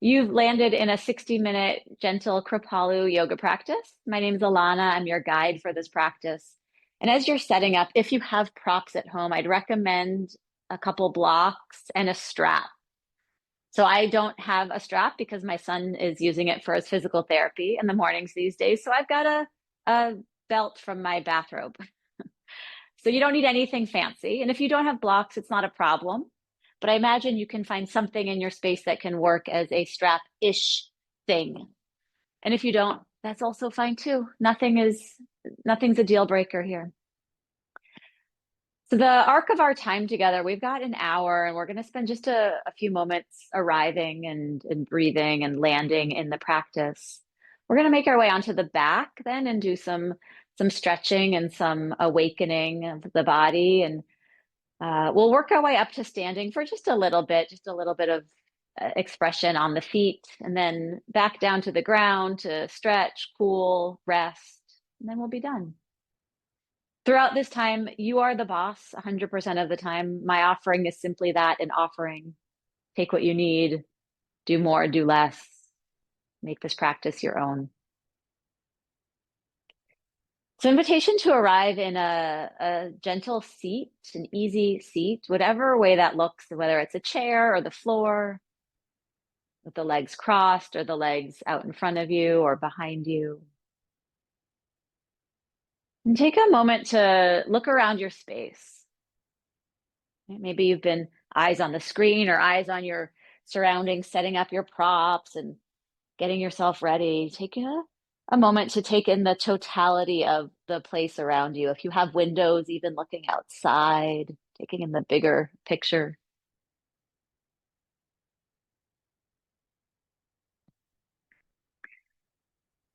You've landed in a 60-minute gentle Kripalu yoga practice. My name is Ilana. I'm your guide for this practice. And as you're setting up, if you have props at home, I'd recommend a couple blocks and a strap. So I don't have a strap because my son is using it for his physical therapy in the mornings these days. So I've got a belt from my bathrobe. So you don't need anything fancy. And if you don't have blocks, it's not a problem. But I imagine you can find something in your space that can work as a strap-ish thing. And if you don't, that's also fine too. Nothing's a deal breaker here. So the arc of our time together, we've got an hour and we're going to spend just a few moments arriving and breathing and landing in the practice. We're going to make our way onto the back then and do some stretching and some awakening of the body. And we'll work our way up to standing for just a little bit of expression on the feet, and then back down to the ground to stretch, cool, rest, and then we'll be done. Throughout this time, you are the boss 100% of the time. My offering is simply that, an offering. Take what you need, do more, do less, make this practice your own. So invitation to arrive in a gentle seat, an easy seat, whatever way that looks, whether it's a chair or the floor, with the legs crossed or the legs out in front of you or behind you. And take a moment to look around your space. Maybe you've been eyes on the screen or eyes on your surroundings, setting up your props and getting yourself ready. Take a moment to take in the totality of the place around you. If you have windows, even looking outside, taking in the bigger picture.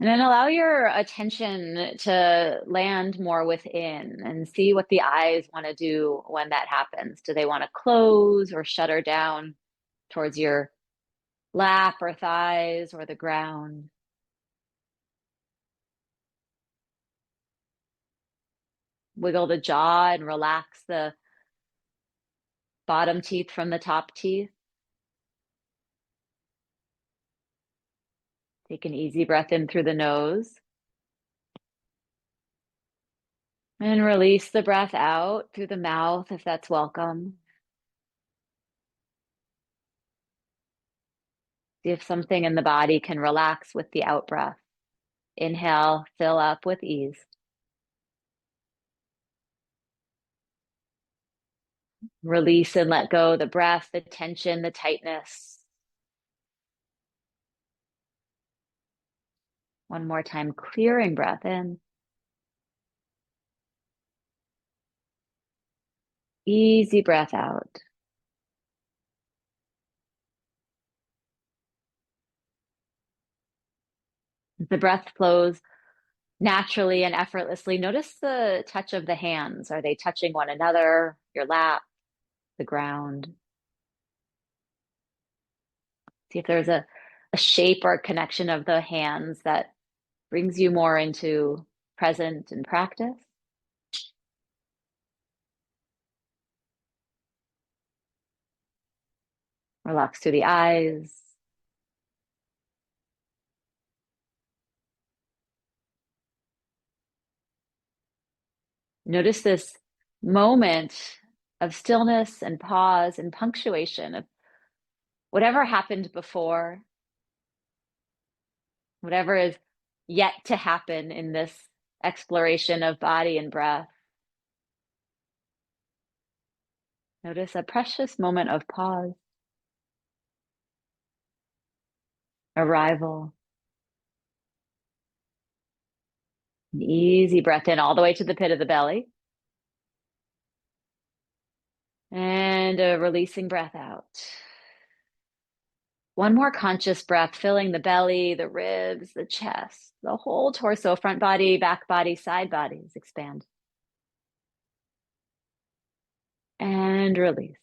And then allow your attention to land more within and see what the eyes want to do when that happens. Do they want to close or shutter down towards your lap or thighs or the ground? Wiggle the jaw and relax the bottom teeth from the top teeth. Take an easy breath in through the nose. And release the breath out through the mouth if that's welcome. See if something in the body can relax with the out breath. Inhale, fill up with ease. Release and let go the breath, the tension, the tightness. One more time, clearing breath in. Easy breath out. The breath flows naturally and effortlessly. Notice the touch of the hands. Are they touching one another, your lap, the ground? See if there's a shape or a connection of the hands that brings you more into present and practice. Relax through the eyes. Notice this moment of stillness and pause and punctuation of whatever happened before, whatever is yet to happen in this exploration of body and breath. Notice a precious moment of pause, arrival, an easy breath in all the way to the pit of the belly, and a releasing breath out. One more conscious breath, filling the belly, the ribs, the chest, the whole torso, front body, back body, side bodies expand. And release.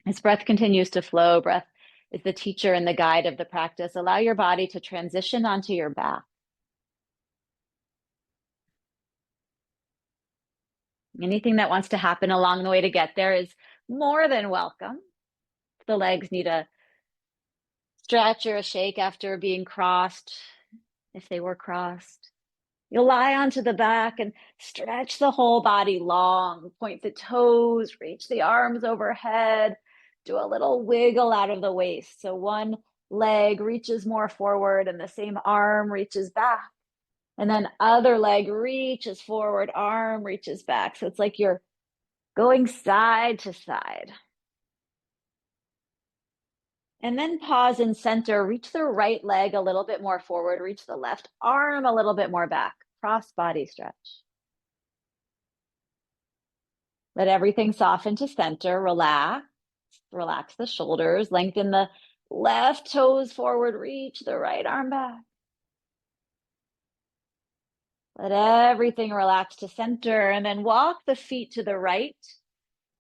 As breath continues to flow, breath is the teacher and the guide of the practice. Allow your body to transition onto your back. Anything that wants to happen along the way to get there is more than welcome. the legs need a stretch or a shake after being crossed, if they were crossed. You'll lie onto the back and stretch the whole body long. Point the toes, reach the arms overhead. Do a little wiggle out of the waist. So one leg reaches more forward and the same arm reaches back. And then other leg reaches forward, arm reaches back. So it's like you're going side to side. And then pause and center. Reach the right leg a little bit more forward. Reach the left arm a little bit more back. Cross body stretch. Let everything soften to center. Relax. Relax the shoulders. Lengthen the left toes forward. Reach the right arm back. Let everything relax to center. And then walk the feet to the right.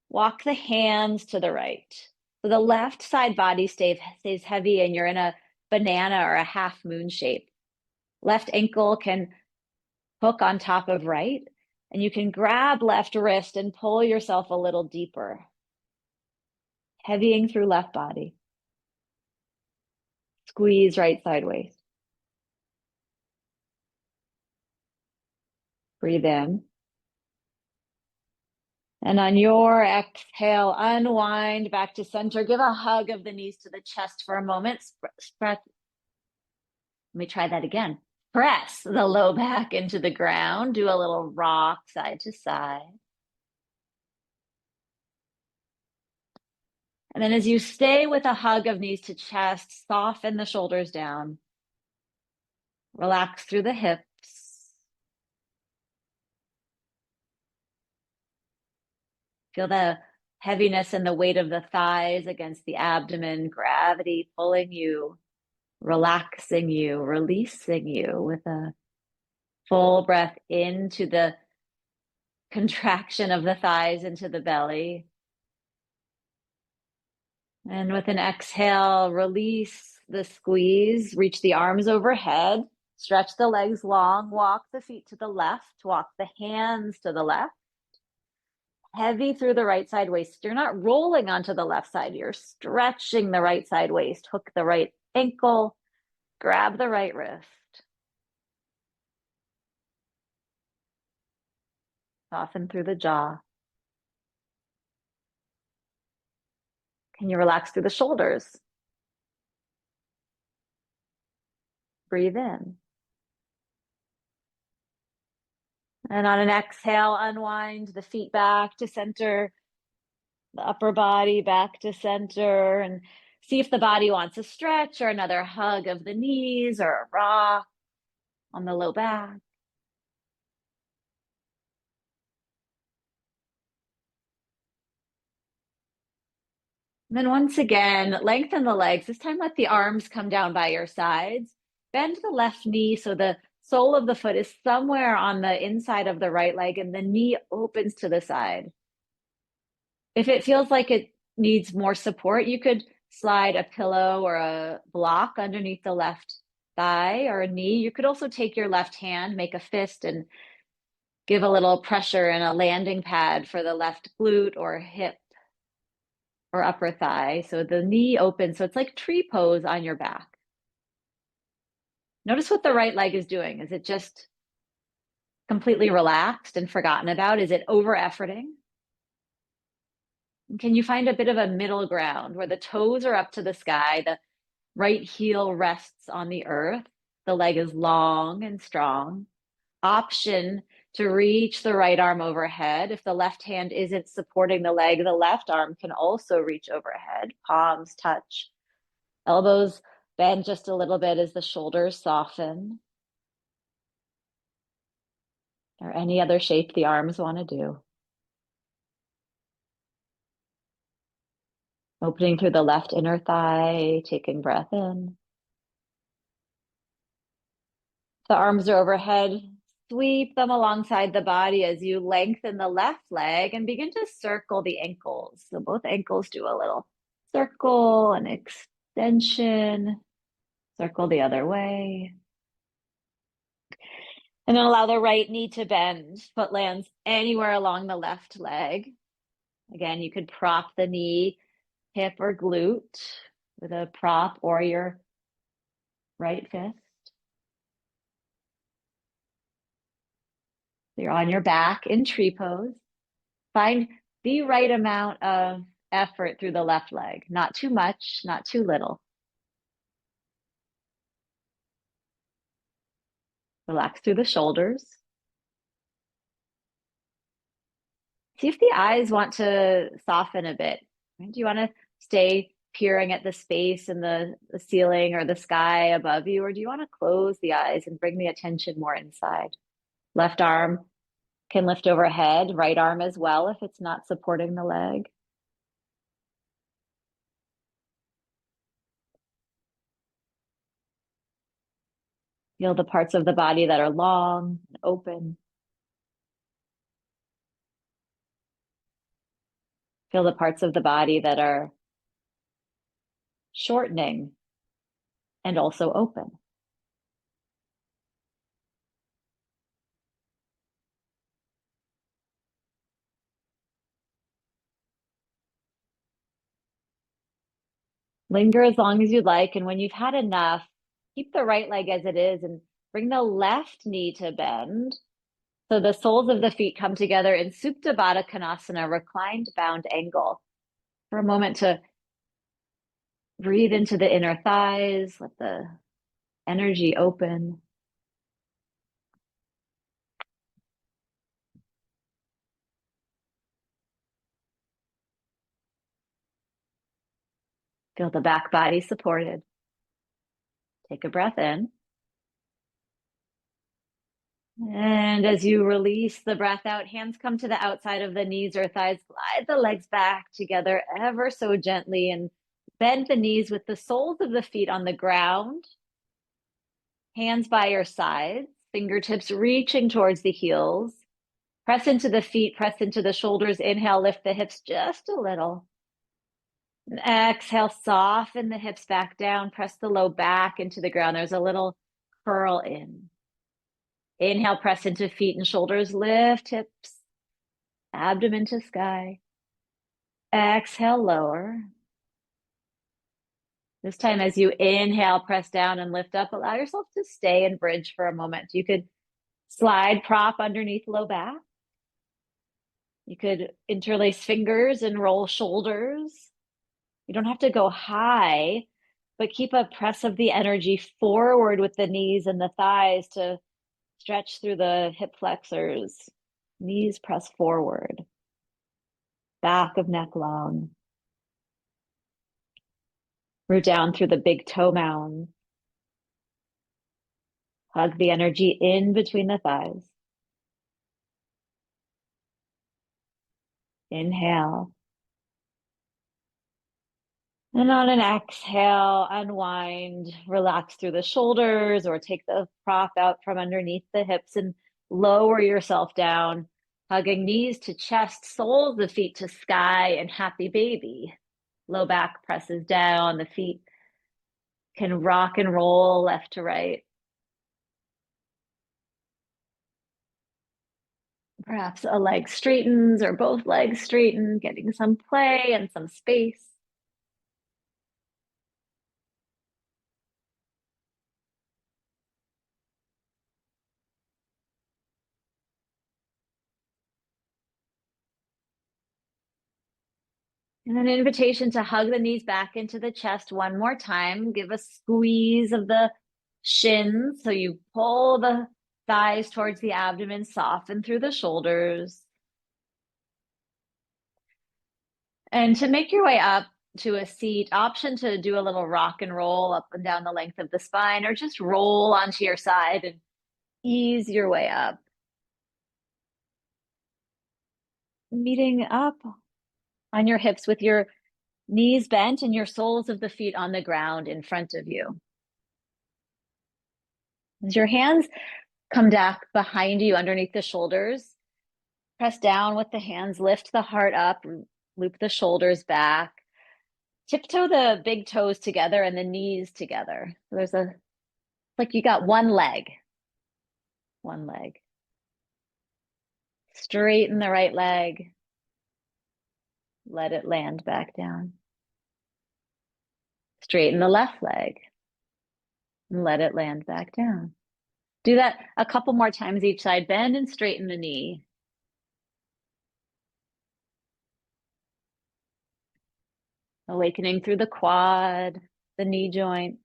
Walk the hands to the right. So the left side body stays heavy and you're in a banana or a half moon shape. Left ankle can hook on top of right, and you can grab left wrist and pull yourself a little deeper. Heavying through left body. Squeeze right sideways. Breathe in. And on your exhale, unwind back to center. Give a hug of the knees to the chest for a moment. Let me try that again. Press the low back into the ground. Do a little rock side to side. And then as you stay with a hug of knees to chest, soften the shoulders down. Relax through the hips. Feel the heaviness and the weight of the thighs against the abdomen, gravity pulling you, relaxing you, releasing you with a full breath into the contraction of the thighs into the belly. And with an exhale, release the squeeze, reach the arms overhead, stretch the legs long, walk the feet to the left, walk the hands to the left. Heavy through the right side waist. You're not rolling onto the left side. You're stretching the right side waist. Hook the right ankle. Grab the right wrist. Soften through the jaw. Can you relax through the shoulders? Breathe in. And on an exhale, unwind the feet back to center, the upper body back to center, and see if the body wants a stretch or another hug of the knees or a rock on the low back. And then once again, lengthen the legs. This time let the arms come down by your sides. Bend the left knee so the sole of the foot is somewhere on the inside of the right leg and the knee opens to the side. If it feels like it needs more support, you could slide a pillow or a block underneath the left thigh or a knee. You could also take your left hand, make a fist, and give a little pressure in a landing pad for the left glute or hip or upper thigh. So the knee opens. So it's like tree pose on your back. Notice what the right leg is doing. Is it just completely relaxed and forgotten about? Is it over efforting? Can you find a bit of a middle ground where the toes are up to the sky, the right heel rests on the earth, the leg is long and strong? Option to reach the right arm overhead. If the left hand isn't supporting the leg, the left arm can also reach overhead. Palms touch. Elbows bend just a little bit as the shoulders soften. Or any other shape the arms want to do. Opening through the left inner thigh, taking breath in. The arms are overhead. Sweep them alongside the body as you lengthen the left leg and begin to circle the ankles. So both ankles do a little circle and extension. Circle the other way. And then allow the right knee to bend. Foot lands anywhere along the left leg. Again, you could prop the knee hip or glute with a prop or your right fist. You're on your back in tree pose. Find the right amount of effort through the left leg, not too much, not too little. Relax through the shoulders. See if the eyes want to soften a bit. Do you want to stay peering at the space in the ceiling or the sky above you, or do you want to close the eyes and bring the attention more inside? Left arm can lift overhead, right arm as well if it's not supporting the leg. Feel the parts of the body that are long and open. Feel the parts of the body that are shortening and also open. Linger as long as you'd like, and when you've had enough, keep the right leg as it is and bring the left knee to bend. So the soles of the feet come together in Supta Baddha Konasana, reclined bound angle. For a moment to breathe into the inner thighs, let the energy open. Feel the back body supported. Take a breath in. And as you release the breath out, hands come to the outside of the knees or thighs. Glide the legs back together ever so gently and bend the knees with the soles of the feet on the ground. Hands by your sides, fingertips reaching towards the heels. Press into the feet, press into the shoulders. Inhale, lift the hips just a little. And exhale, soften the hips back down. Press the low back into the ground. There's a little curl in. Inhale, press into feet and shoulders. Lift hips, abdomen to sky. Exhale, lower. This time, as you inhale, press down and lift up. Allow yourself to stay in bridge for a moment. You could slide prop underneath low back. You could interlace fingers and roll shoulders. You don't have to go high, but keep a press of the energy forward with the knees and the thighs to stretch through the hip flexors. Knees press forward. Back of neck long. Root down through the big toe mound. Hug the energy in between the thighs. Inhale. And on an exhale, unwind, relax through the shoulders or take the prop out from underneath the hips and lower yourself down, hugging knees to chest, soles of feet to sky, and happy baby. Low back presses down, the feet can rock and roll left to right. Perhaps a leg straightens or both legs straighten, getting some play and some space. And an invitation to hug the knees back into the chest one more time. Give a squeeze of the shins. So you pull the thighs towards the abdomen, soften through the shoulders. And to make your way up to a seat, option to do a little rock and roll up and down the length of the spine, or just roll onto your side and ease your way up. Meeting up on your hips with your knees bent and your soles of the feet on the ground in front of you. As your hands come back behind you underneath the shoulders, press down with the hands, lift the heart up, loop the shoulders back, tiptoe the big toes together and the knees together. So there's like you got one leg. Straighten the right leg. Let it land back down. Straighten the left leg and let it land back down. Do that a couple more times each side. Bend and straighten the knee. Awakening through the quad, the knee joint.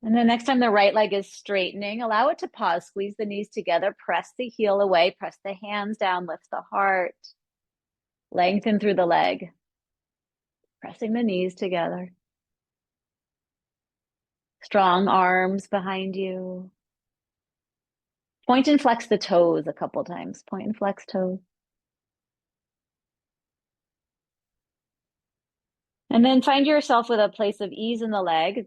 And then next time the right leg is straightening, allow it to pause, squeeze the knees together, press the heel away, press the hands down, lift the heart, lengthen through the leg, pressing the knees together. Strong arms behind you. Point and flex the toes a couple times. Point and flex toes. And then find yourself with a place of ease in the leg.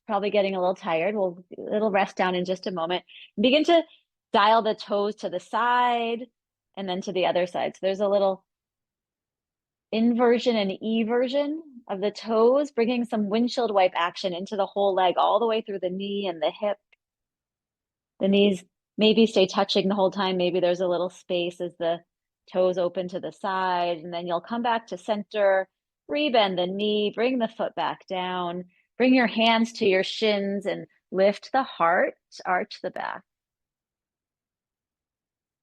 Probably getting a little tired. It'll rest down in just a moment. Begin to dial the toes to the side and then to the other side. So there's a little inversion and eversion of the toes, bringing some windshield wipe action into the whole leg, all the way through the knee and the hip. The knees maybe stay touching the whole time. Maybe there's a little space as the toes open to the side, and then you'll come back to center, rebend the knee, bring the foot back down, bring your hands to your shins and lift the heart, arch the back.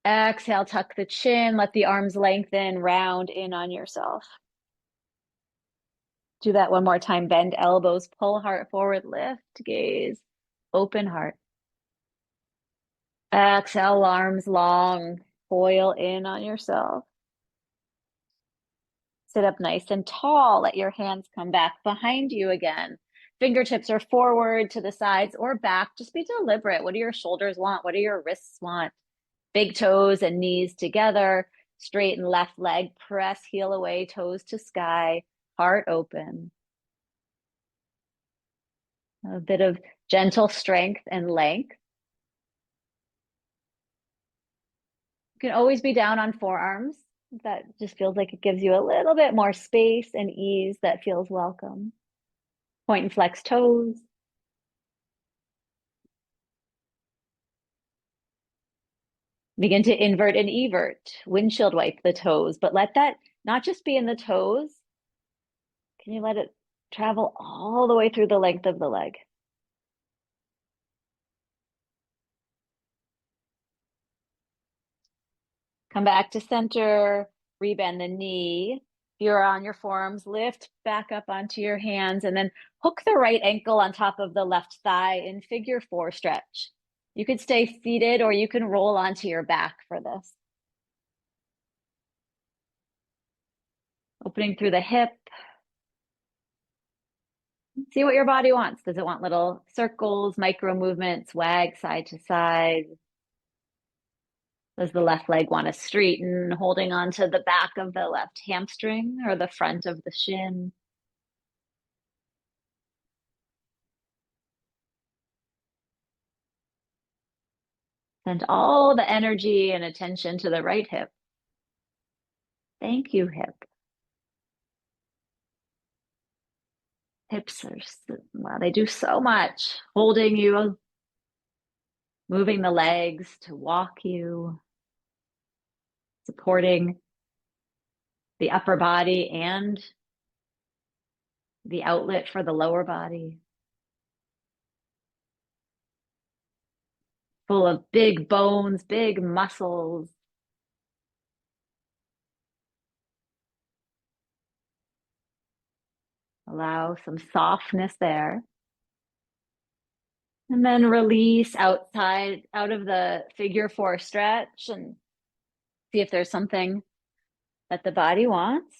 Exhale, tuck the chin, let the arms lengthen, round in on yourself. Do that one more time. Bend elbows, pull heart forward, lift gaze, open heart. Exhale, arms long, coil in on yourself. Sit up nice and tall. Let your hands come back behind you again. Fingertips are forward to the sides or back. Just be deliberate. What do your shoulders want? What do your wrists want? Big toes and knees together. Straighten left leg. Press heel away, toes to sky. Heart open. A bit of gentle strength and length. You can always be down on forearms. That just feels like it gives you a little bit more space and ease that feels welcome. Point and flex toes. Begin to invert and evert. Windshield wipe the toes, but let that not just be in the toes. Can you let it travel all the way through the length of the leg? Come back to center, rebend the knee. If you're on your forearms, lift back up onto your hands and then hook the right ankle on top of the left thigh in figure 4 stretch. You could stay seated or you can roll onto your back for this. Opening through the hip. See what your body wants. Does it want little circles, micro movements, wag side to side? Does the left leg want to straighten, holding onto the back of the left hamstring or the front of the shin? Send all the energy and attention to the right hip. Thank you, hip. Hips are, wow, they do so much. Holding you, moving the legs to walk you, supporting the upper body and the outlet for the lower body. Full of big bones, big muscles. Allow some softness there. And then release outside, out of the figure 4 stretch and see if there's something that the body wants.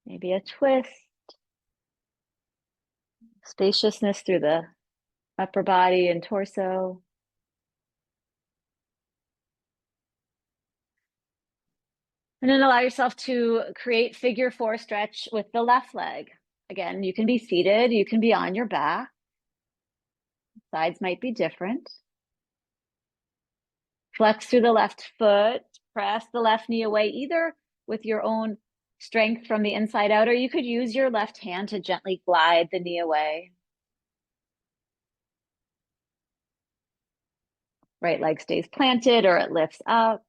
Maybe a twist. Spaciousness through the upper body and torso. And then allow yourself to create figure 4 stretch with the left leg. Again, you can be seated, you can be on your back. Sides might be different. Flex through the left foot, press the left knee away, either with your own strength from the inside out, or you could use your left hand to gently glide the knee away. Right leg stays planted or it lifts up.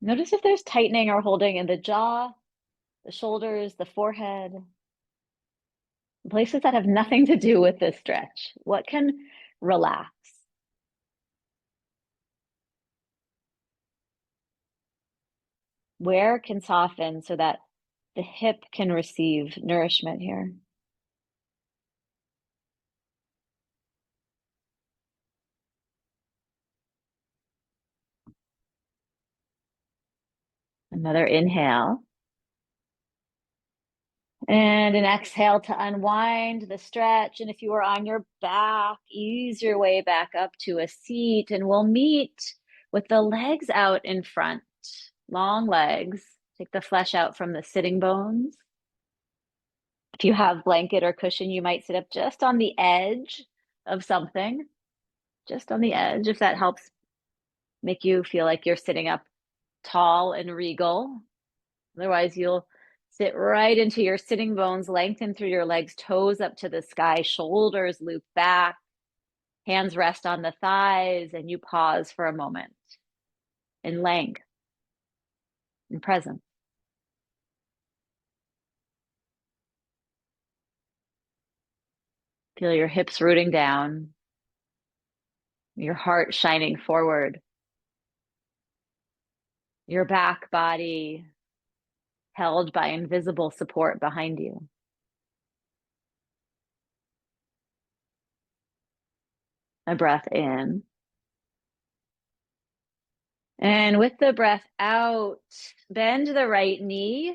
Notice if there's tightening or holding in the jaw, the shoulders, the forehead, places that have nothing to do with this stretch. What can relax? Where can soften so that the hip can receive nourishment here? Another inhale. And an exhale to unwind the stretch. And if you are on your back, ease your way back up to a seat. And we'll meet with the legs out in front, long legs. Take the flesh out from the sitting bones. If you have blanket or cushion, you might sit up just on the edge of something, just on the edge, if that helps make you feel like you're sitting up tall and regal. Otherwise, you'll sit right into your sitting bones, lengthen through your legs, toes up to the sky, shoulders loop back, hands rest on the thighs, and you pause for a moment in length, in presence. Feel your hips rooting down, your heart shining forward, your back body held by invisible support behind you. A breath in. And with the breath out, bend the right knee.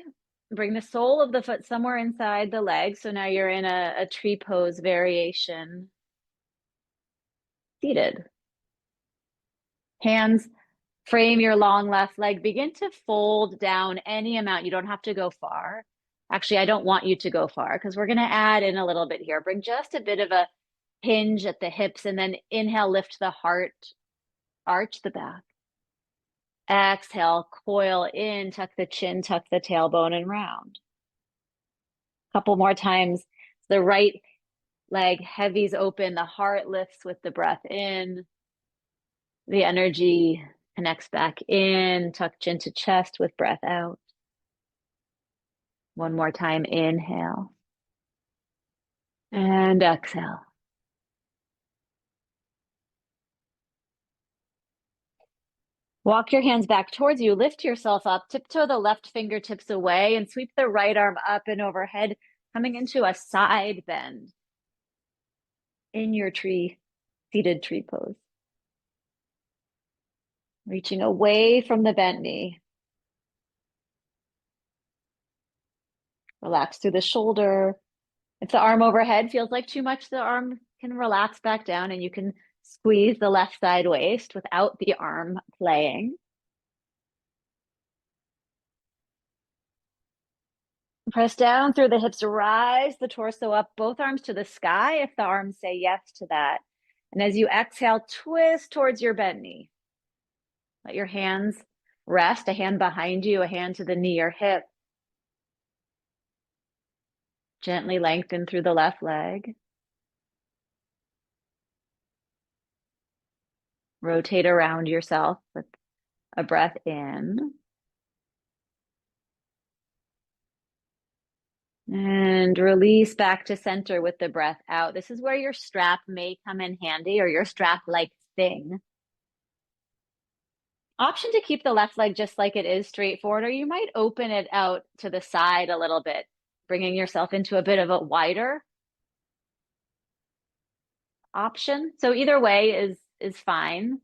Bring the sole of the foot somewhere inside the leg. So now you're in a tree pose variation. Seated. Hands frame your long left leg. Begin to fold down any amount. You don't have to go far. Actually, I don't want you to go far because we're going to add in a little bit here. Bring just a bit of a hinge at the hips and then inhale, lift the heart, arch the back. Exhale, coil in, tuck the chin, tuck the tailbone, and round. Couple more times. The right leg heavies open, the heart lifts with the breath in. The energy connects back in, tuck chin to chest with breath out. One more time, inhale. And exhale. Walk your hands back towards you, lift yourself up, tiptoe the left fingertips away, and sweep the right arm up and overhead, coming into a side bend in your seated tree pose. Reaching away from the bent knee. Relax through the shoulder. If the arm overhead feels like too much, the arm can relax back down and you can squeeze the left side waist without the arm playing. Press down through the hips, rise the torso up, both arms to the sky if the arms say yes to that. And as you exhale, twist towards your bent knee. Let your hands rest, a hand behind you, a hand to the knee or hip. Gently lengthen through the left leg. Rotate around yourself with a breath in. And release back to center with the breath out. This is where your strap may come in handy, or your strap-like thing. Option to keep the left leg just like it is, straightforward, or you might open it out to the side a little bit, bringing yourself into a bit of a wider option. So either way is fine,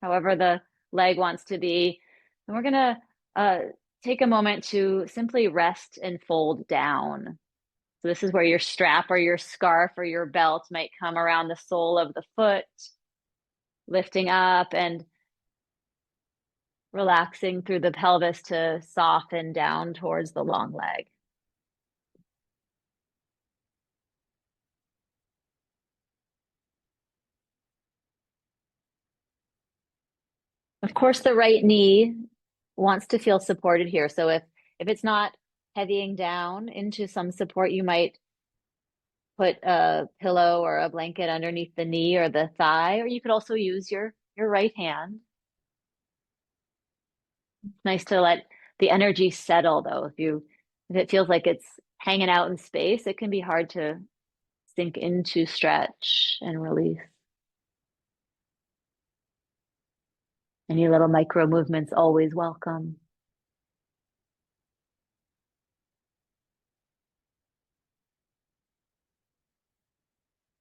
however the leg wants to be. And we're going to take a moment to simply rest and fold down. So this is where your strap or your scarf or your belt might come around the sole of the foot, lifting up and relaxing through the pelvis to soften down towards the long leg. Of course, the right knee wants to feel supported here. So if it's not heavying down into some support, you might put a pillow or a blanket underneath the knee or the thigh, or you could also use your right hand. It's nice to let the energy settle though. If it feels like it's hanging out in space, it can be hard to sink into stretch and release. Any little micro movements always welcome.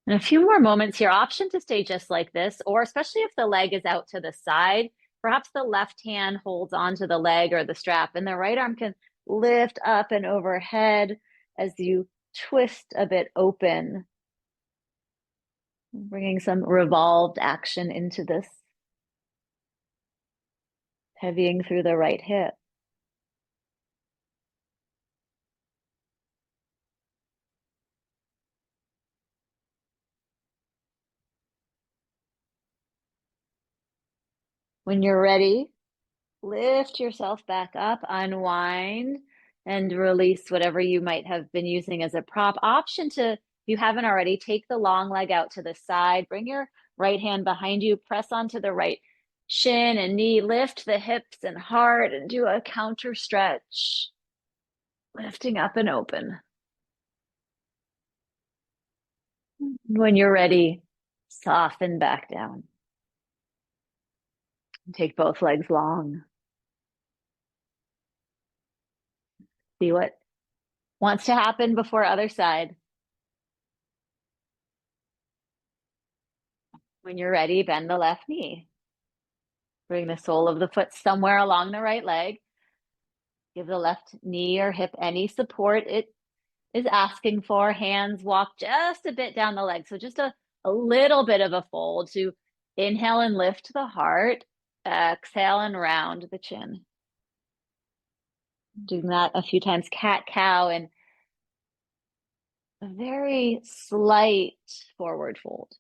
And a few more moments here. Option to stay just like this, or especially if the leg is out to the side, perhaps the left hand holds onto the leg or the strap, and the right arm can lift up and overhead as you twist a bit open, bringing some revolved action into this, heavying through the right hip. When you're ready, lift yourself back up, unwind, and release whatever you might have been using as a prop. Option to, if you haven't already, take the long leg out to the side, bring your right hand behind you, press onto the right shin and knee, lift the hips and heart, and do a counter stretch, lifting up and open. When you're ready, soften back down. Take both legs long. See what wants to happen before other side. When you're ready, bend the left knee. Bring the sole of the foot somewhere along the right leg. Give the left knee or hip any support it is asking for. Hands walk just a bit down the leg. So just a little bit of a fold to inhale and lift the heart. Exhale and round the chin. Doing that a few times, cat cow, and a very slight forward fold.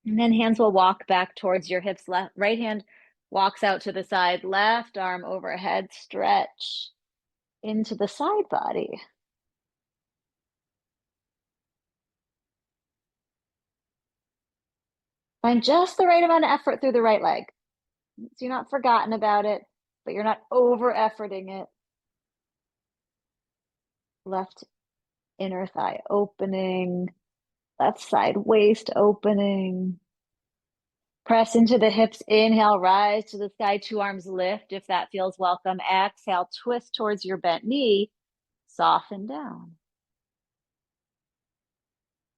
And then hands will walk back towards your hips. Left, right hand walks out to the side, left arm overhead, stretch into the side body. Find just the right amount of effort through the right leg. So you're not forgotten about it, but you're not over efforting it. Left inner thigh opening, left side waist opening. Press into the hips. Inhale, rise to the sky. Two arms lift if that feels welcome. Exhale, twist towards your bent knee. Soften down.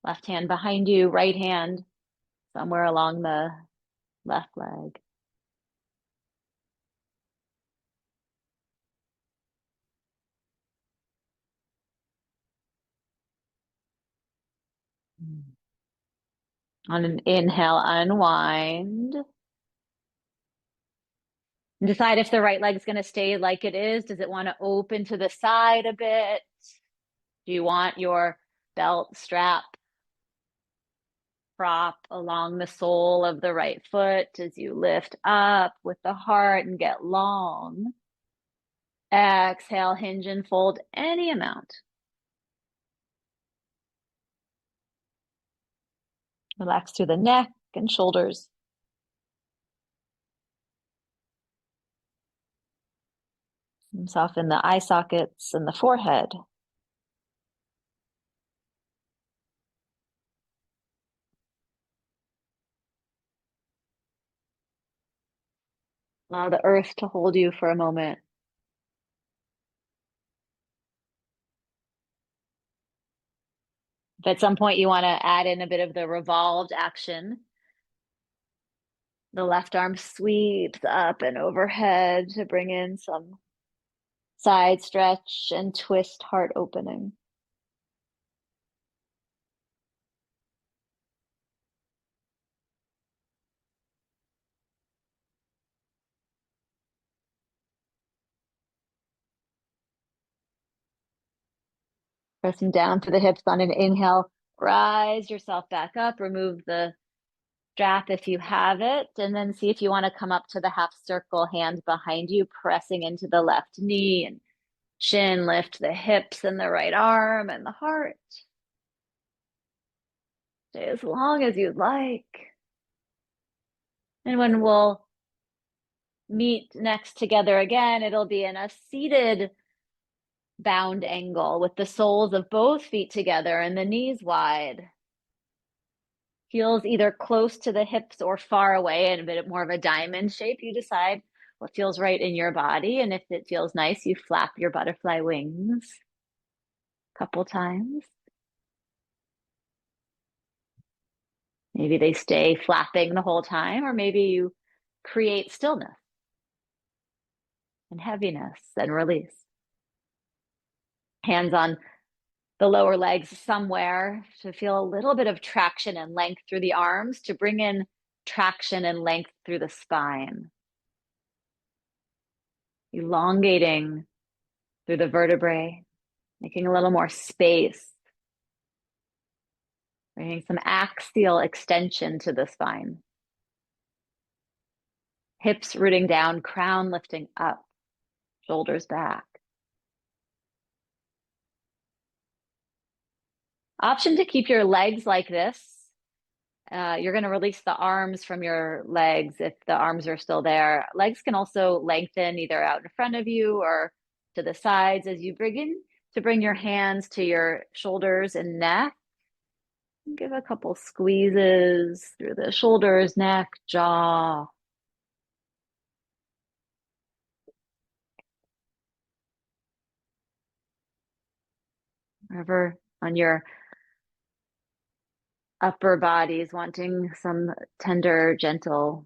Left hand behind you, right hand somewhere along the left leg. On an inhale, unwind. And decide if the right leg's going to stay like it is. Does it want to open to the side a bit? Do you want your belt strap prop along the sole of the right foot as you lift up with the heart and get long? Exhale, hinge and fold any amount. Relax through the neck and shoulders. And soften the eye sockets and the forehead. Allow the earth to hold you for a moment. If at some point you want to add in a bit of the revolved action, the left arm sweeps up and overhead to bring in some side stretch and twist, heart opening. Pressing down through the hips on an inhale, rise yourself back up, remove the strap if you have it, and then see if you want to come up to the half circle, hand behind you, pressing into the left knee and chin, lift the hips and the right arm and the heart. Stay as long as you'd like. And when we'll meet next together again, it'll be in a seated bound angle with the soles of both feet together and the knees wide. Heels either close to the hips or far away in a bit more of a diamond shape. You decide what feels right in your body. And if it feels nice, you flap your butterfly wings a couple times. Maybe they stay flapping the whole time, or maybe you create stillness and heaviness and release. Hands on the lower legs somewhere to feel a little bit of traction and length through the arms to bring in traction and length through the spine. Elongating through the vertebrae, making a little more space, bringing some axial extension to the spine. Hips rooting down, crown lifting up, shoulders back. Option to keep your legs like this. You're going to release the arms from your legs if the arms are still there. Legs can also lengthen either out in front of you or to the sides as you begin to bring your hands to your shoulders and neck. Give a couple squeezes through the shoulders, neck, jaw. Wherever on your upper bodies, wanting some tender, gentle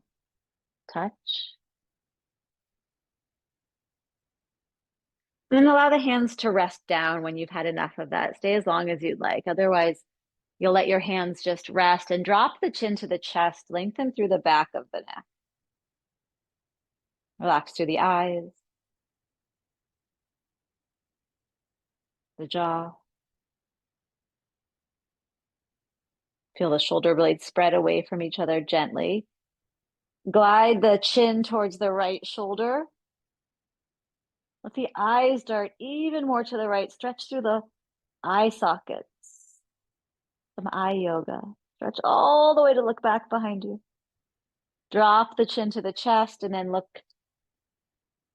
touch. And then allow the hands to rest down when you've had enough of that. Stay as long as you'd like. Otherwise, you'll let your hands just rest and drop the chin to the chest, lengthen through the back of the neck. Relax through the eyes, the jaw. Feel the shoulder blades spread away from each other gently. Glide the chin towards the right shoulder. Let the eyes dart even more to the right. Stretch through the eye sockets. Some eye yoga. Stretch all the way to look back behind you. Drop the chin to the chest and then look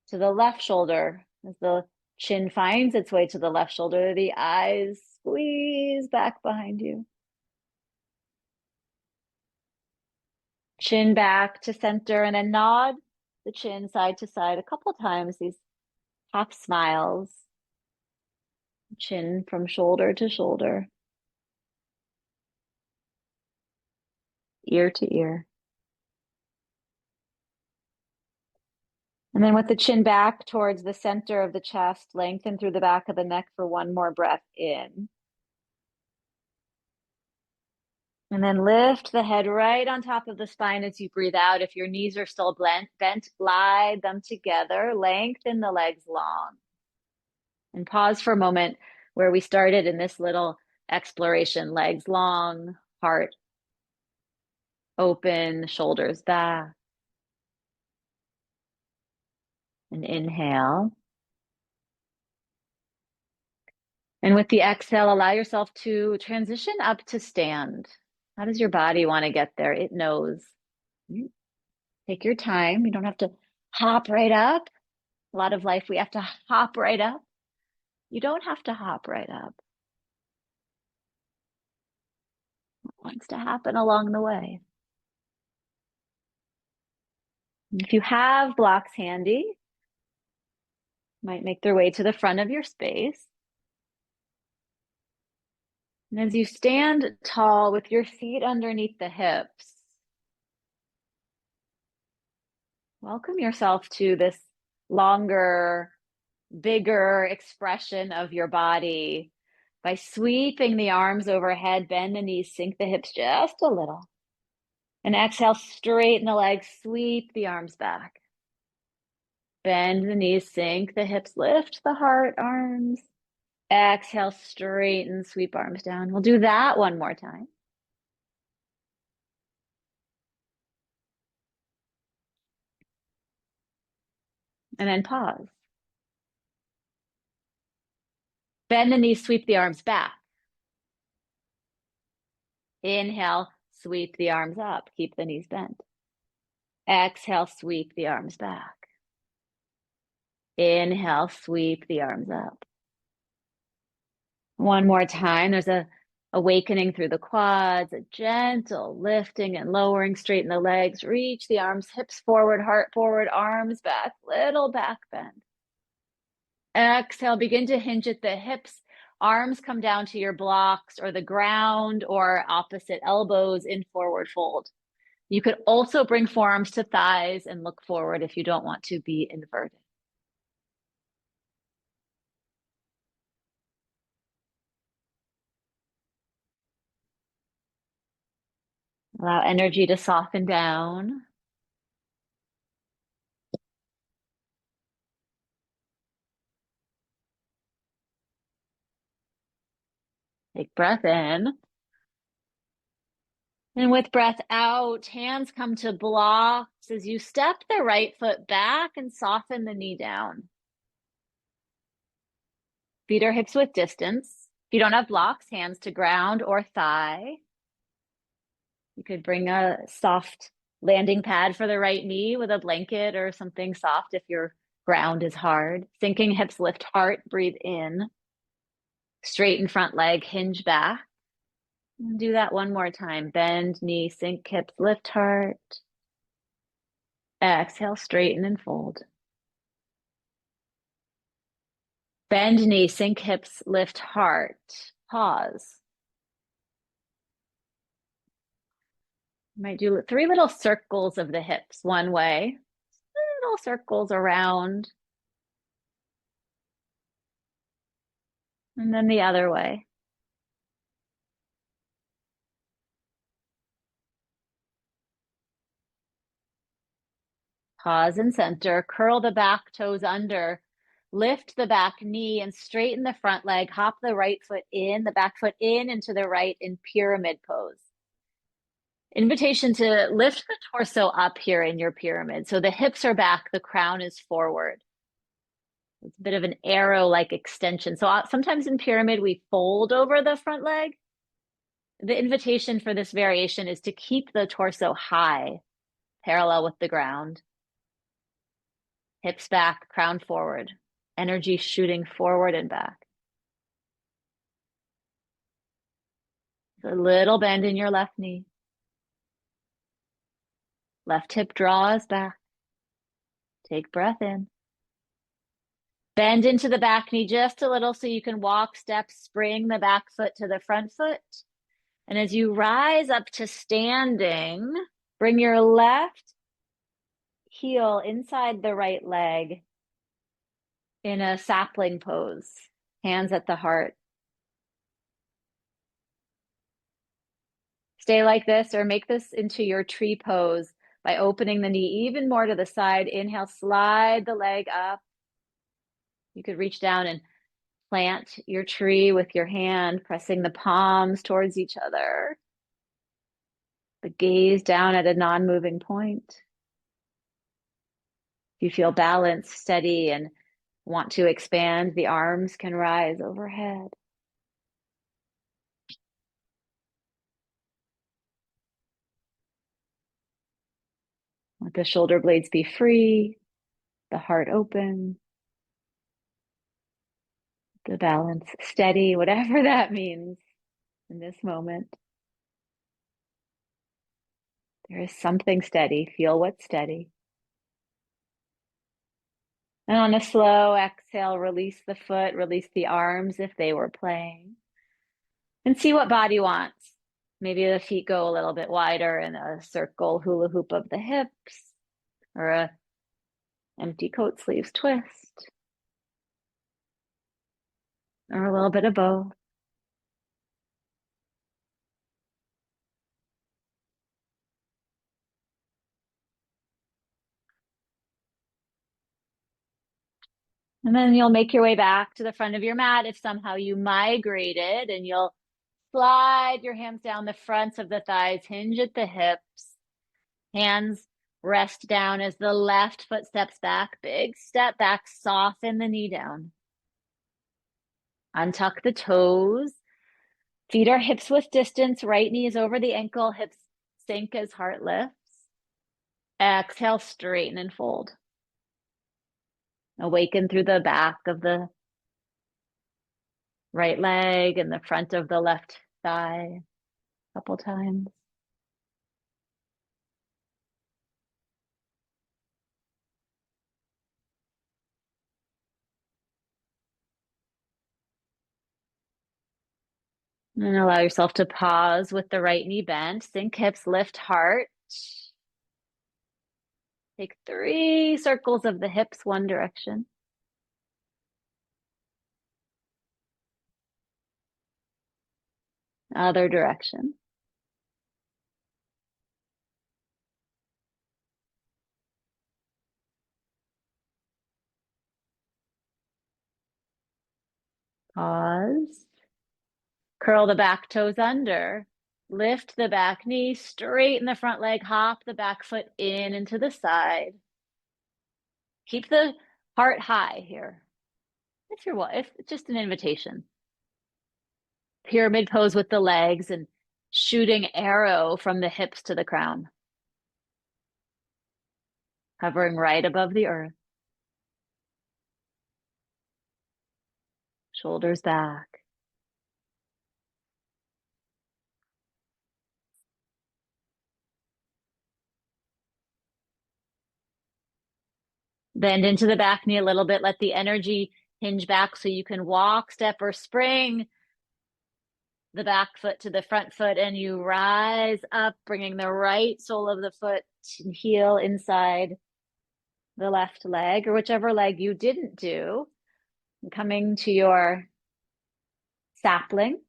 to the left shoulder. As the chin finds its way to the left shoulder, the eyes squeeze back behind you. Chin back to center and then nod the chin side to side a couple times, these half smiles. Chin from shoulder to shoulder, ear to ear. And then with the chin back towards the center of the chest, lengthen through the back of the neck for one more breath in. And then lift the head right on top of the spine as you breathe out. If your knees are still bent, glide them together, lengthen the legs long. And pause for a moment where we started in this little exploration. Legs long, heart open, shoulders back. And inhale. And with the exhale, allow yourself to transition up to stand. How does your body want to get there? It knows. Take your time. You don't have to hop right up. A lot of life, we have to hop right up. You don't have to hop right up. It wants to happen along the way. If you have blocks handy, might make their way to the front of your space. And as you stand tall with your feet underneath the hips, welcome yourself to this longer, bigger expression of your body by sweeping the arms overhead, bend the knees, sink the hips just a little. And exhale, straighten the legs, sweep the arms back. Bend the knees, sink the hips, lift the heart, arms. Exhale, straighten, sweep arms down. We'll do that one more time. And then pause. Bend the knees, sweep the arms back. Inhale, sweep the arms up. Keep the knees bent. Exhale, sweep the arms back. Inhale, sweep the arms up. One more time. There's a awakening through the quads, a gentle lifting and lowering. Straighten the legs. Reach the arms, hips forward, heart forward, arms back, little back bend. Exhale, begin to hinge at the hips. Arms come down to your blocks or the ground or opposite elbows in forward fold. You could also bring forearms to thighs and look forward if you don't want to be inverted. Allow energy to soften down. Take breath in. And with breath out, hands come to blocks as you step the right foot back and soften the knee down. Feet or hips width distance. If you don't have blocks, hands to ground or thigh. You could bring a soft landing pad for the right knee with a blanket or something soft if your ground is hard. Sinking hips lift heart, breathe in. Straighten front leg, hinge back. And do that one more time. Bend knee, sink hips, lift heart. Exhale, straighten and fold. Bend knee, sink hips, lift heart. Pause. You might do 3 little circles of the hips one way, little circles around, and then the other way. Pause and center, curl the back toes under, lift the back knee and straighten the front leg, hop the right foot in, the back foot in into the right in pyramid pose. Invitation to lift the torso up here in your pyramid. So the hips are back, the crown is forward. It's a bit of an arrow-like extension. So sometimes in pyramid, we fold over the front leg. The invitation for this variation is to keep the torso high, parallel with the ground. Hips back, crown forward. Energy shooting forward and back. A little bend in your left knee. Left hip draws back. Take breath in. Bend into the back knee just a little so you can walk, step, spring the back foot to the front foot. And as you rise up to standing, bring your left heel inside the right leg in a sapling pose, hands at the heart. Stay like this or make this into your tree pose by opening the knee even more to the side. Inhale, slide the leg up. You could reach down and plant your tree with your hand, pressing the palms towards each other. The gaze down at a non-moving point. If you feel balanced, steady, and want to expand, the arms can rise overhead. Let the shoulder blades be free, the heart open, the balance steady, whatever that means in this moment. There is something steady. Feel what's steady. And on a slow exhale, release the foot, release the arms if they were playing. And see what body wants. Maybe the feet go a little bit wider in a circle hula hoop of the hips, or a empty coat sleeves twist, or a little bit of both. And then you'll make your way back to the front of your mat if somehow you migrated, and you'll slide your hands down the fronts of the thighs, hinge at the hips, hands rest down as the left foot steps back, big step back, soften the knee down. Untuck the toes, Feet are hips width distance, right knee is over the ankle, hips sink as heart lifts. Exhale, straighten and fold. Awaken through the back of the right leg and the front of the left thigh a couple times. And allow yourself to pause with the right knee bent. Sink hips, lift heart. Take 3 circles of the hips one direction. Other direction. Pause. Curl the back toes under. Lift the back knee, straighten the front leg, hop the back foot in into the side. Keep the heart high here. If you're if it's just an invitation. Pyramid pose with the legs and shooting arrow from the hips to the crown. Hovering right above the earth. Shoulders back. Bend into the back knee a little bit. Let the energy hinge back so you can walk, step, or spring the back foot to the front foot, and you rise up, bringing the right sole of the foot and heel inside the left leg, or whichever leg you didn't do. Coming to your sapling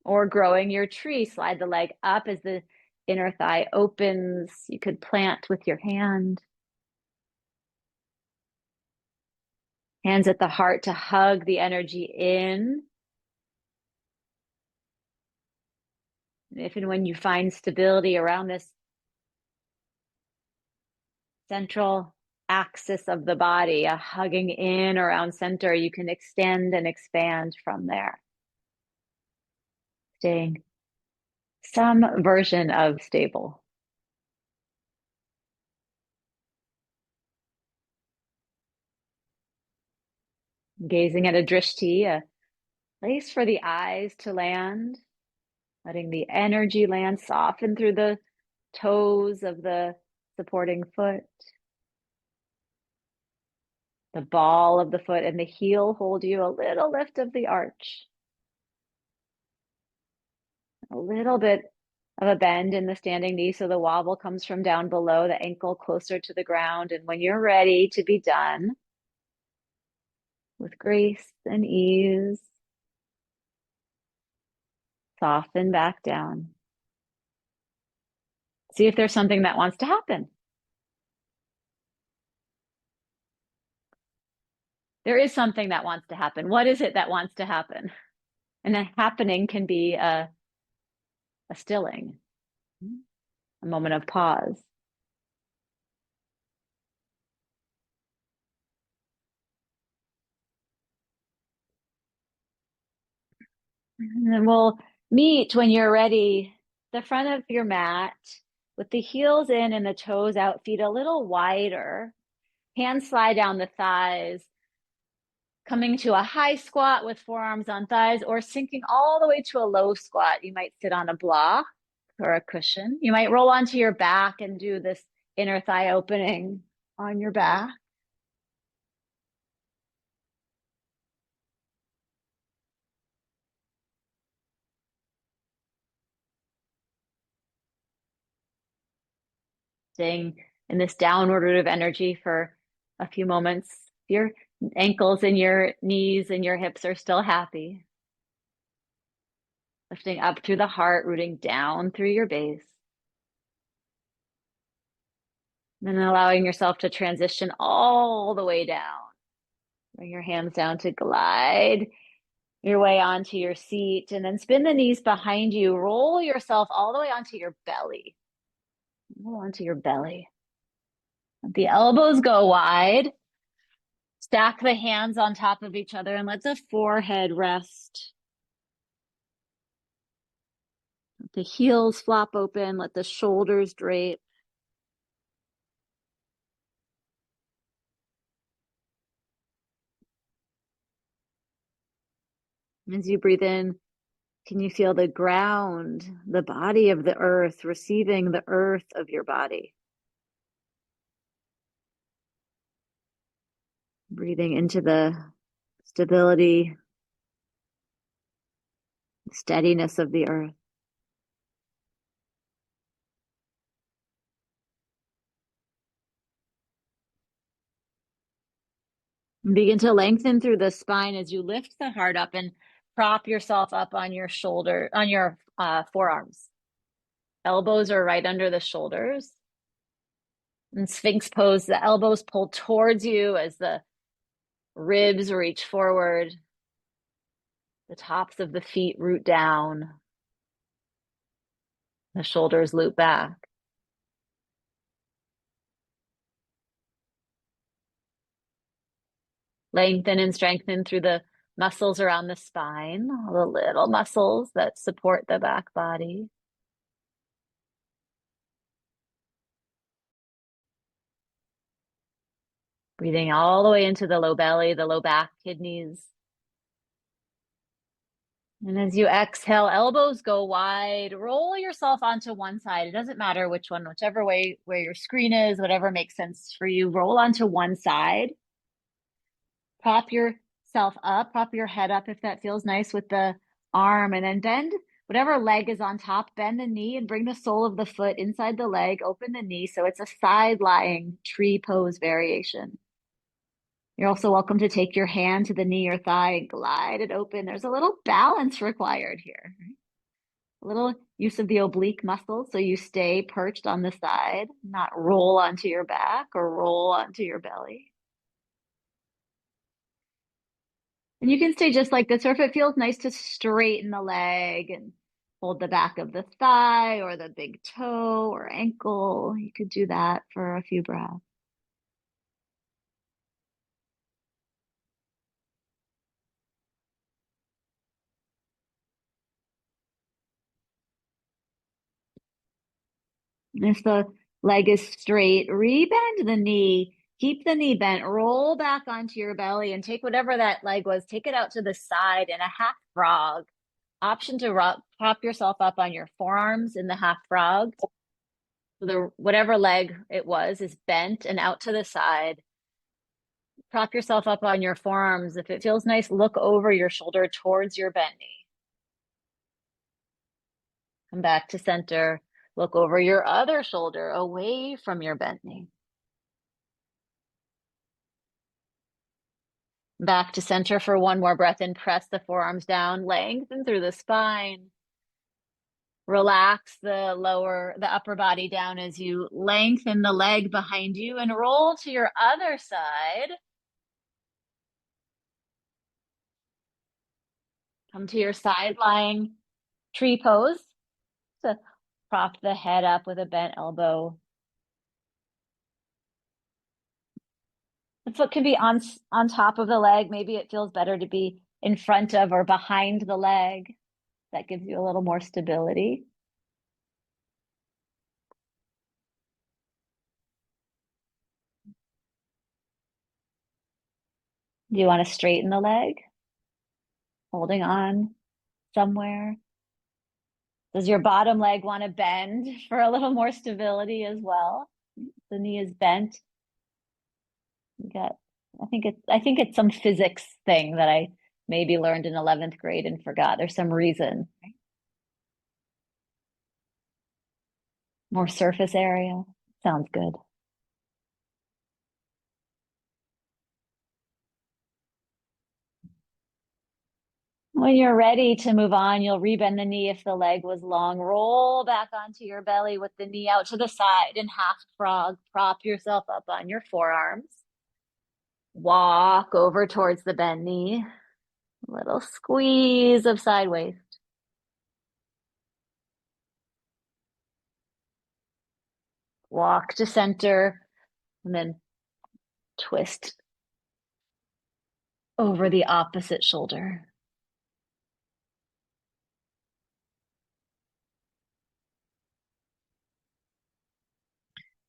or growing your tree, slide the leg up as the inner thigh opens. You could plant with your hand. Hands at the heart to hug the energy in. If and when you find stability around this central axis of the body, a hugging in around center, you can extend and expand from there. Staying some version of stable. Gazing at a drishti, a place for the eyes to land, letting the energy land, soften through the toes of the supporting foot. The ball of the foot and the heel hold you, a little lift of the arch. A little bit of a bend in the standing knee, so the wobble comes from down below, the ankle closer to the ground. And when you're ready to be done, with grace and ease, soften back down. See if there's something that wants to happen. There is something that wants to happen. What is it that wants to happen? And a happening can be a stilling, a moment of pause. And then we'll meet when you're ready, the front of your mat with the heels in and the toes out, feet a little wider. Hands slide down the thighs, coming to a high squat with forearms on thighs, or sinking all the way to a low squat. You might sit on a block or a cushion. You might roll onto your back and do this inner thigh opening on your back. Staying in this downward root of energy for a few moments. Your ankles and your knees and your hips are still happy. Lifting up through the heart, rooting down through your base. And then allowing yourself to transition all the way down. Bring your hands down to glide your way onto your seat, and then spin the knees behind you. Roll yourself all the way onto your belly. Roll onto your belly. Let the elbows go wide. Stack the hands on top of each other and let the forehead rest The heels flop open, let the shoulders drape. As you breathe in, can you feel the ground, the body of the earth, receiving the earth of your body? Breathing into the stability, steadiness of the earth. And begin to lengthen through the spine as you lift the heart up and prop yourself up on your shoulder, on your forearms. Elbows are right under the shoulders. In Sphinx pose, the elbows pull towards you as the ribs reach forward. The tops of the feet root down. The shoulders loop back. Lengthen and strengthen through the muscles around the spine, the little muscles that support the back body. Breathing all the way into the low belly, the low back, kidneys. And as you exhale, elbows go wide, roll yourself onto one side. It doesn't matter which one, whichever way where your screen is, whatever makes sense for you, roll onto one side. Prop yourself up, prop your head up if that feels nice with the arm, and then bend whatever leg is on top, bend the knee and bring the sole of the foot inside the leg, open the knee. So it's a side lying tree pose variation. You're also welcome to take your hand to the knee or thigh and glide it open. There's a little balance required here. A little use of the oblique muscle so you stay perched on the side, not roll onto your back or roll onto your belly. And you can stay just like this, or if it feels nice to straighten the leg and hold the back of the thigh or the big toe or ankle, you could do that for a few breaths. And if the leg is straight, rebend the knee. Keep the knee bent, roll back onto your belly and take whatever that leg was, take it out to the side in a half frog. Option to prop yourself up on your forearms in the half frog. So the whatever leg it was is bent and out to the side. Prop yourself up on your forearms. If it feels nice, look over your shoulder towards your bent knee. Come back to center. Look over your other shoulder away from your bent knee. Back to center for one more breath and press the forearms down, lengthen through the spine. Relax the upper body down as you lengthen the leg behind you and roll to your other side. Come to your side lying tree pose. So prop the head up with a bent elbow. The foot can be on top of the leg. Maybe it feels better to be in front of or behind the leg. That gives you a little more stability. Do you want to straighten the leg? Holding on somewhere? Does your bottom leg want to bend for a little more stability as well? The knee is bent. You got, I think it's some physics thing that I maybe learned in 11th grade and forgot. There's some reason. Right? More surface area. Sounds good. When you're ready to move on, you'll rebend the knee if the leg was long. Roll back onto your belly with the knee out to the side in half frog. Prop yourself up on your forearms. Walk over towards the bent knee. A little squeeze of side waist. Walk to center and then twist over the opposite shoulder.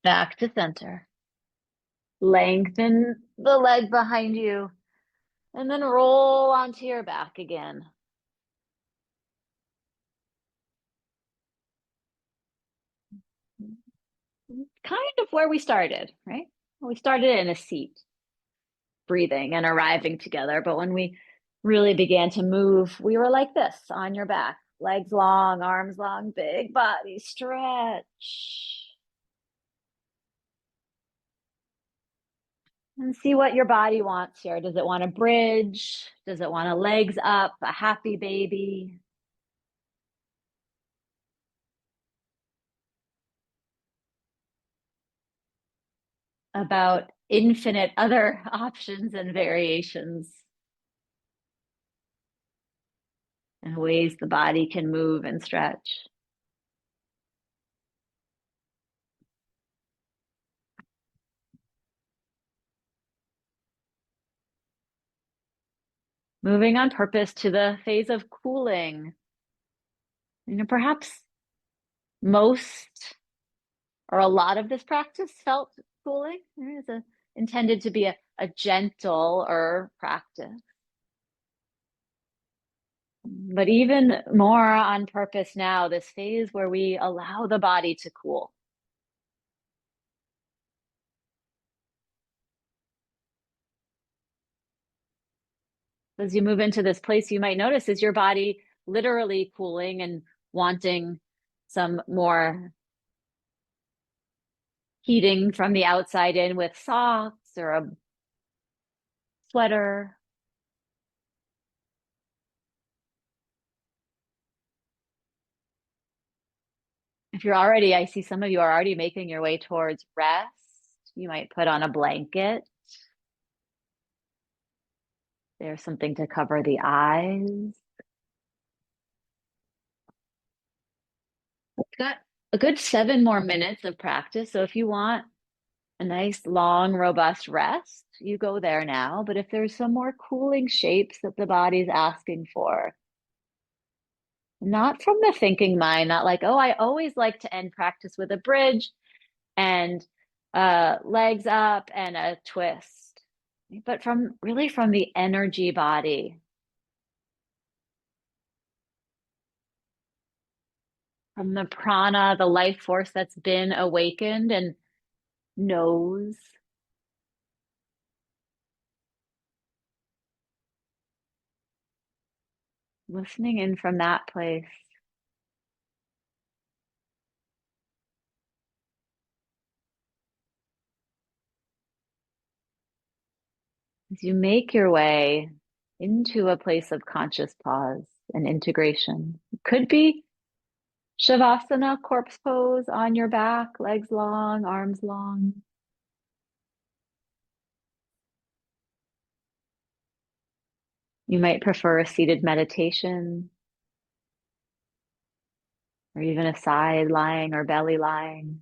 Back to center. Lengthen the leg behind you and then roll onto your back again. Kind of where we started, right? We started in a seat, breathing and arriving together. But when we really began to move, we were like this on your back, legs long, arms long, big body stretch. And see what your body wants here. Does it want a bridge? Does it want a legs up, a happy baby? About infinite other options and variations and ways the body can move and stretch. Moving on purpose to the phase of cooling. Perhaps most or a lot of this practice felt cooling. It's intended to be a gentle or practice. But even more on purpose now, this phase where we allow the body to cool. As you move into this place, you might notice is your body literally cooling and wanting some more heating from the outside in with socks or a sweater. If you're already, I see some of you are already making your way towards rest. You might put on a blanket. There's something to cover the eyes. We've got a good 7 more minutes of practice. So if you want a nice, long, robust rest, you go there now. But if there's some more cooling shapes that the body's asking for, not from the thinking mind, not like, oh, I always like to end practice with a bridge and legs up and a twist, but from really from the energy body, from the prana, the life force that's been awakened and knows, listening in from that place. As you make your way into a place of conscious pause and integration, it could be Shavasana, corpse pose on your back, legs long, arms long. You might prefer a seated meditation or even a side lying or belly lying.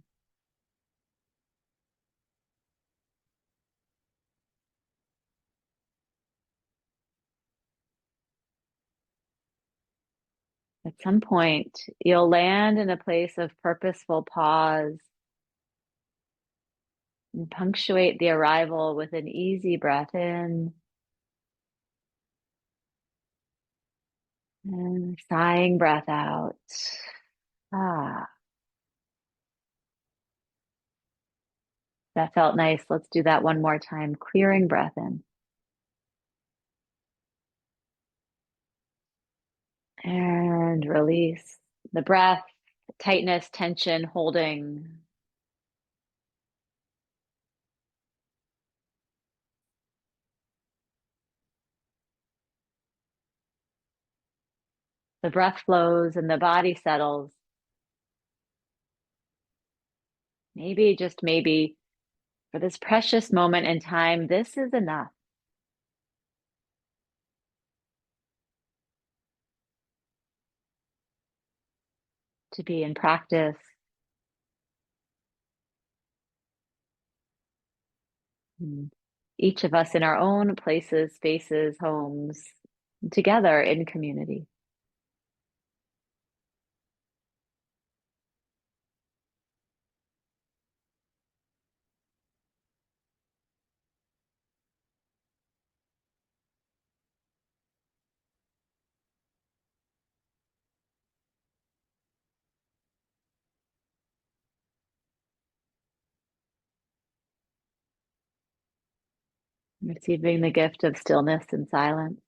At some point, you'll land in a place of purposeful pause and punctuate the arrival with an easy breath in and a sighing breath out. Ah, that felt nice. Let's do that one more time. Clearing breath in and release the breath, tightness, tension, holding. The breath flows and the body settles. Maybe, just maybe, for this precious moment in time, this is enough to be in practice. Each of us in our own places, spaces, homes, together in community. Receiving the gift of stillness and silence.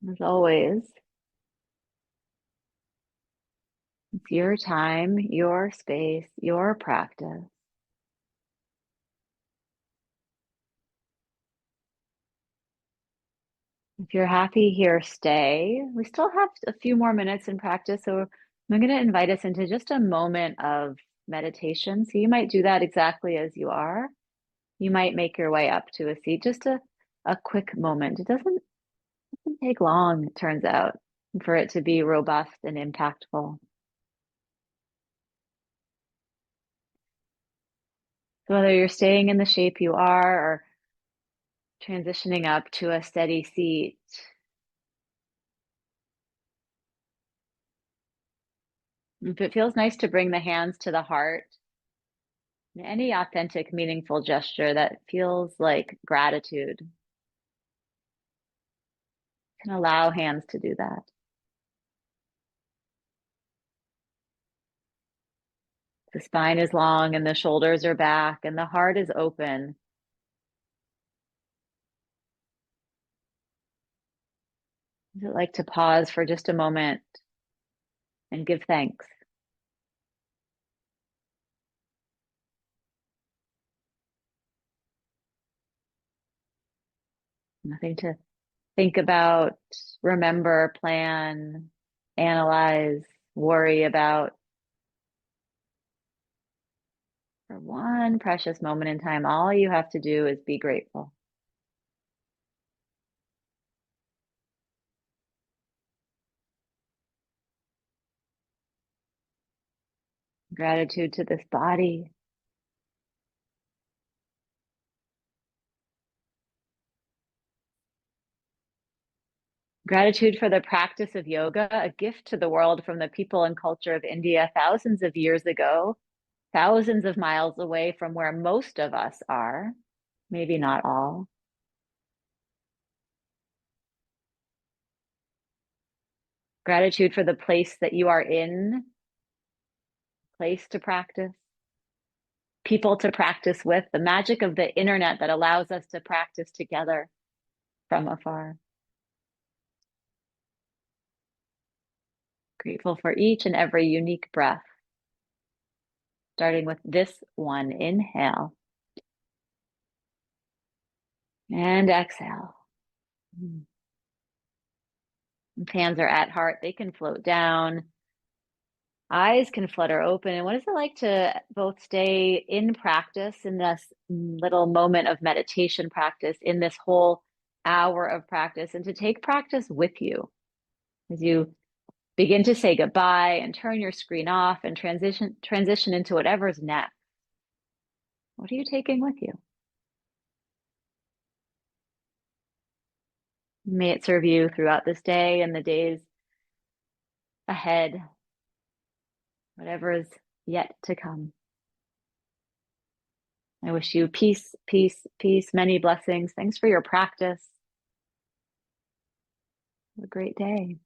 As always, it's your time, your space, your practice. If you're happy here, stay. We still have a few more minutes in practice, so I'm going to invite us into just a moment of meditation. So you might do that exactly as you are. You might make your way up to a seat, just a quick moment. It doesn't take long, it turns out, for it to be robust and impactful. So whether you're staying in the shape you are or transitioning up to a steady seat, if it feels nice to bring the hands to the heart, any authentic, meaningful gesture that feels like gratitude can allow hands to do that. The spine is long and the shoulders are back and the heart is open. Is it like to pause for just a moment and give thanks? Nothing to think about, remember, plan, analyze, worry about. For one precious moment in time, all you have to do is be grateful. Gratitude to this body. Gratitude for the practice of yoga, a gift to the world from the people and culture of India thousands of years ago, thousands of miles away from where most of us are, maybe not all. Gratitude for the place that you are in, place to practice, people to practice with, the magic of the internet that allows us to practice together from afar. Grateful for each and every unique breath, starting with this one. Inhale and exhale. If hands are at heart, they can float down. Eyes can flutter open. And what is it like to both stay in practice in this little moment of meditation practice, in this whole hour of practice, and to take practice with you as you begin to say goodbye and turn your screen off and transition into whatever's next? What are you taking with you? May it serve you throughout this day and the days ahead, whatever is yet to come. I wish you peace, peace, peace, many blessings. Thanks for your practice. Have a great day.